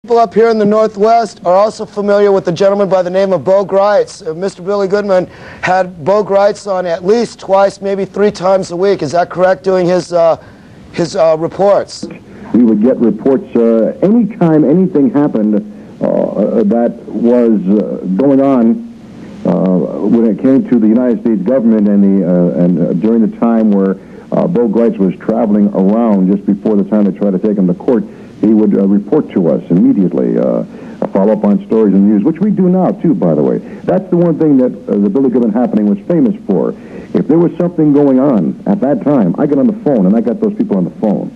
People up here in the Northwest are also familiar with a gentleman by the name of Bo Greitz. Mr. Billy Goodman had Bo Greitz on at least twice, maybe 3 times a week. Is that correct, doing his reports? We would get reports anytime anything happened that was going on when it came to the United States government and during the time where Bo Greitz was traveling around just before the time they tried to take him to court. He would report to us immediately, follow up on stories and news, which we do now, too, by the way. That's the one thing that the Billy Goodman happening was famous for. If there was something going on at that time, I get on the phone, and I got those people on the phone.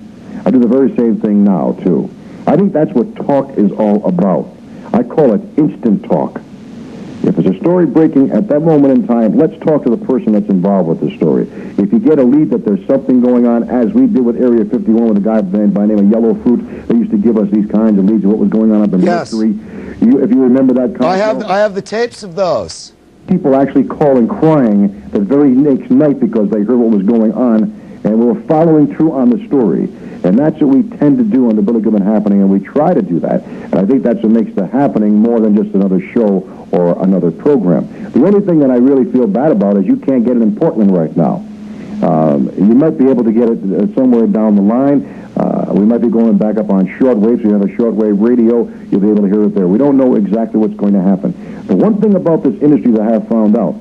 I do the very same thing now, too. I think that's what talk is all about. I call it instant talk. If there's a story breaking at that moment in time, let's talk to the person that's involved with the story. If you get a lead that there's something going on, as we did with Area 51 with a guy by the name of Yellow Fruit, they used to give us these kinds of leads of what was going on up in history. If you remember that kind I have the tapes of those. People actually calling, crying the very next night because they heard what was going on, and we were following through on the story. And that's what we tend to do on the Billy Goodman Happening, and we try to do that. And I think that's what makes the Happening more than just another show or another program. The only thing that I really feel bad about is you can't get it in Portland right now. You might be able to get it somewhere down the line. We might be going back up on shortwave, so you have a shortwave radio, you'll be able to hear it there. We don't know exactly what's going to happen. The one thing about this industry that I have found out,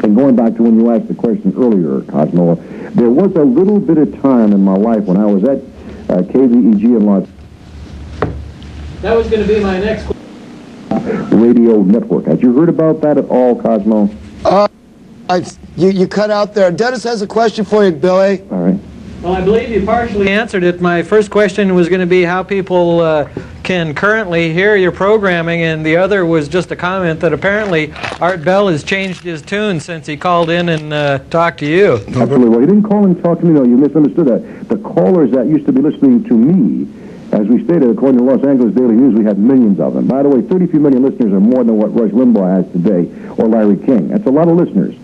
and going back to when you asked the question earlier, Cosmo, there was a little bit of time in my life when I was at KVEG in Los Angeles. That was going to be my next question. Radio network. Had you heard about that at all, Cosmo? You cut out there. Dennis has a question for you, Billy. All right. Well, I believe you partially answered it. My first question was going to be how people can currently hear your programming, and the other was just a comment that apparently Art Bell has changed his tune since he called in and talked to you. Absolutely. Well, he didn't call and talk to me. No, you misunderstood that. The callers that used to be listening to me, as we stated, according to Los Angeles Daily News, we had millions of them. By the way, 33 million listeners are more than what Rush Limbaugh has today, or Larry King. That's a lot of listeners,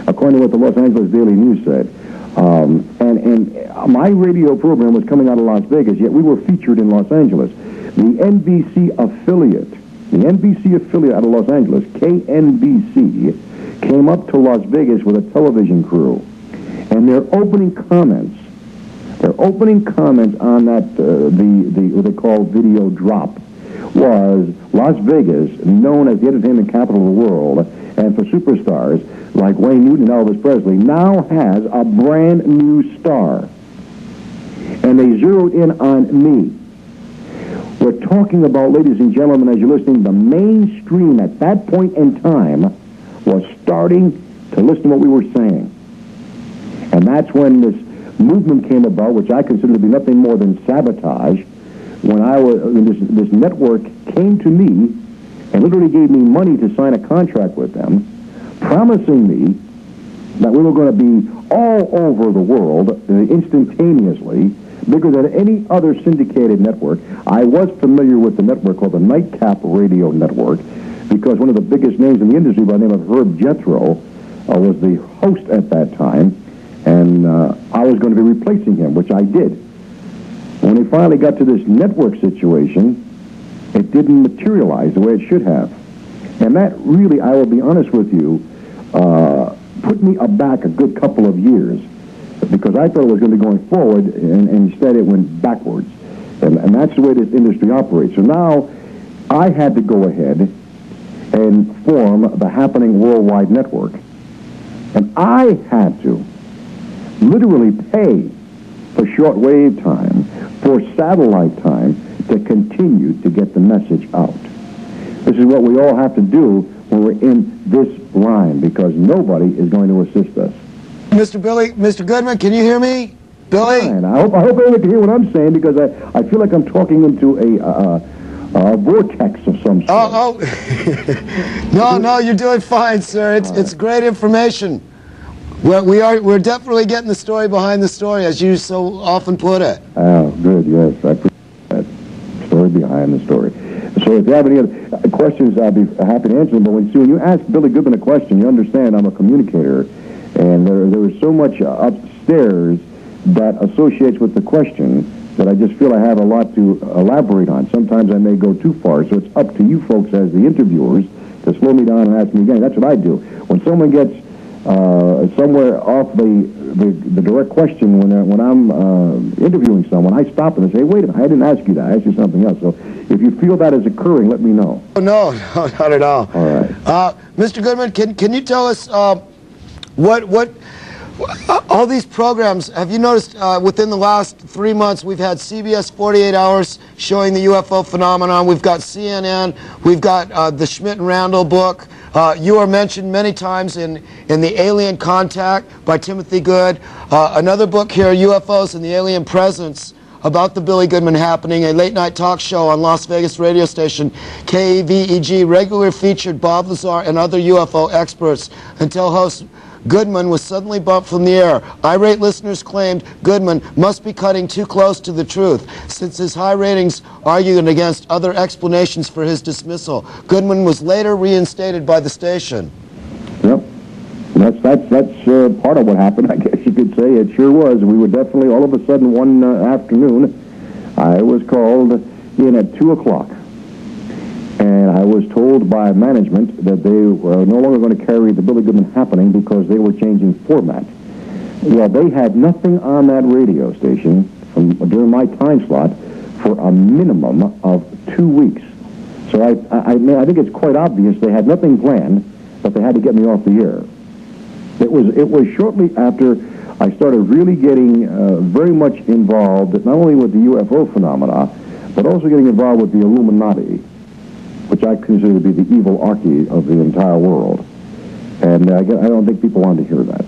according to what the Los Angeles Daily News said. And my radio program was coming out of Las Vegas, yet we were featured in Los Angeles. The NBC affiliate out of Los Angeles, KNBC, came up to Las Vegas with a television crew. And their opening comments on that, what they call video drop, was Las Vegas, known as the entertainment capital of the world, and for superstars like Wayne Newton and Elvis Presley, now has a brand new star. And they zeroed in on me. We're talking about, ladies and gentlemen, as you're listening, the mainstream at that point in time was starting to listen to what we were saying. And that's when this movement came about, which I consider to be nothing more than sabotage, when this network came to me and literally gave me money to sign a contract with them, promising me that we were going to be all over the world instantaneously, bigger than any other syndicated network. I was familiar with the network called the Nightcap Radio Network, because one of the biggest names in the industry by the name of Herb Jethro was the host at that time, and I was going to be replacing him, which I did. When we finally got to this network situation, it didn't materialize the way it should have. And that really, I will be honest with you, put me aback a good couple of years, because I thought it was going to be going forward, and instead it went backwards. And that's the way this industry operates. So now I had to go ahead and form the Happening Worldwide Network. And I had to literally pay for shortwave time, for satellite time, to continue to get the message out. This is what we all have to do when we're in this line, because nobody is going to assist us. Mr. Goodman, can you hear me? Billy? Fine. I hope everyone can hear what I'm saying, because I feel like I'm talking into a vortex of some sort. No, you're doing fine, sir. It's great information. We're definitely getting the story behind the story, as you so often put it. Oh, good, yes. I appreciate that. Story behind the story. So if you have any other questions, I'll be happy to answer them. But when you ask Billy Goodman a question, you understand I'm a communicator, and there is so much upstairs that associates with the question that I just feel I have a lot to elaborate on. Sometimes I may go too far, so it's up to you folks as the interviewers to slow me down and ask me again. That's what I do. When someone gets somewhere off the direct question when I'm interviewing someone, I stop and I say, wait a minute, I didn't ask you that. I asked you something else. So if you feel that is occurring, let me know. Oh, no, not at all. All right. Mr. Goodman, can you tell us what all these programs, have you noticed within the last 3 months we've had CBS 48 Hours showing the UFO phenomenon, we've got CNN, we've got the Schmidt and Randall book, you are mentioned many times in the Alien Contact by Timothy Good, another book here, UFOs and the Alien Presence, about the Billy Goodman happening, a late-night talk show on Las Vegas radio station KVEG regularly featured Bob Lazar and other UFO experts until host Goodman was suddenly bumped from the air. Irate listeners claimed Goodman must be cutting too close to the truth, since his high ratings argued against other explanations for his dismissal. Goodman was later reinstated by the station. Yep. That's part of what happened, I guess you could say. It sure was. We were definitely, all of a sudden, one afternoon, I was called in at 2 o'clock. And I was told by management that they were no longer going to carry the Billy Goodman happening because they were changing format. Well, they had nothing on that radio station during my time slot for a minimum of 2 weeks. So I think it's quite obvious they had nothing planned, but they had to get me off the air. It was shortly after I started really getting very much involved, not only with the UFO phenomena, but also getting involved with the Illuminati, which I consider to be the evil archy of the entire world. And I don't think people want to hear that.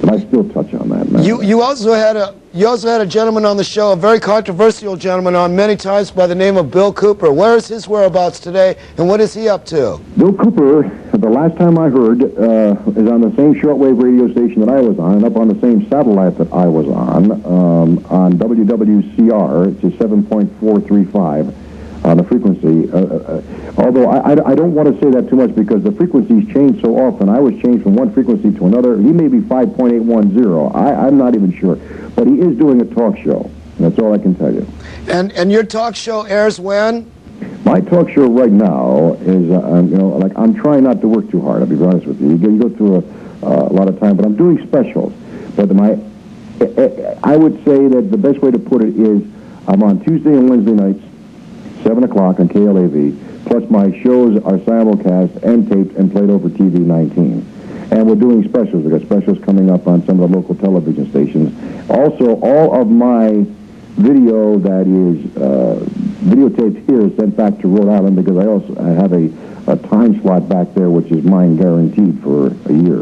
But I still touch on that. You also had a gentleman on the show, a very controversial gentleman on many times by the name of Bill Cooper. Where is his whereabouts today, and what is he up to? Bill Cooper, the last time I heard, is on the same shortwave radio station that I was on, and up on the same satellite that I was on WWCR, it's a 7.435. On the frequency, although I don't want to say that too much because the frequencies change so often. I was changed from one frequency to another. He may be 5.810. I'm not even sure. But he is doing a talk show. That's all I can tell you. And your talk show airs when? My talk show right now is, like I'm trying not to work too hard, I'll be honest with you. You go through a lot of time, but I'm doing specials. But I would say that the best way to put it is I'm on Tuesday and Wednesday nights, 7 o'clock on KLAV, plus my shows are simulcast and taped and played over TV 19. And we're doing specials. We've got specials coming up on some of the local television stations. Also, all of my video that is videotaped here is sent back to Rhode Island because I have a time slot back there which is mine guaranteed for a year.